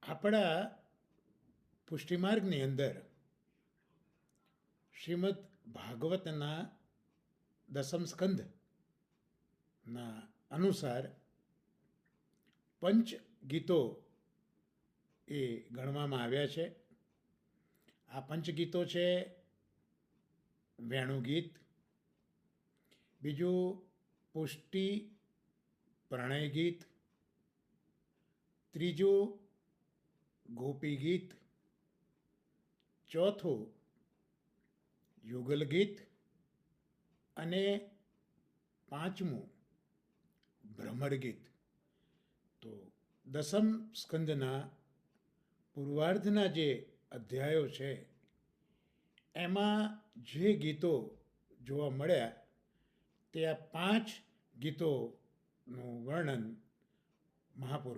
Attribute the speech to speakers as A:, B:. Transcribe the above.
A: આપણા પુષ્ટિમાર્ગની અંદર શ્રીમદ ભાગવતના દસમ સ્કંધના અનુસાર પંચ ગીતો એ ગણવામાં આવ્યા છે. આ પંચગીતો છે વેણુગીત, બીજું પુષ્ટિ પ્રણય ગીત, ત્રીજું ગોપી ગીત, ચોથું યુગલ ગીત અને પાંચમું ભ્રમર ગીત. તો દસમ સ્કંદના પૂર્વાર્ધના જે અધ્યાયો છે એમાં જે ગીતો જોવા મળ્યા તે આ પાંચ ગીતોનું વર્ણન મહાપુરુષ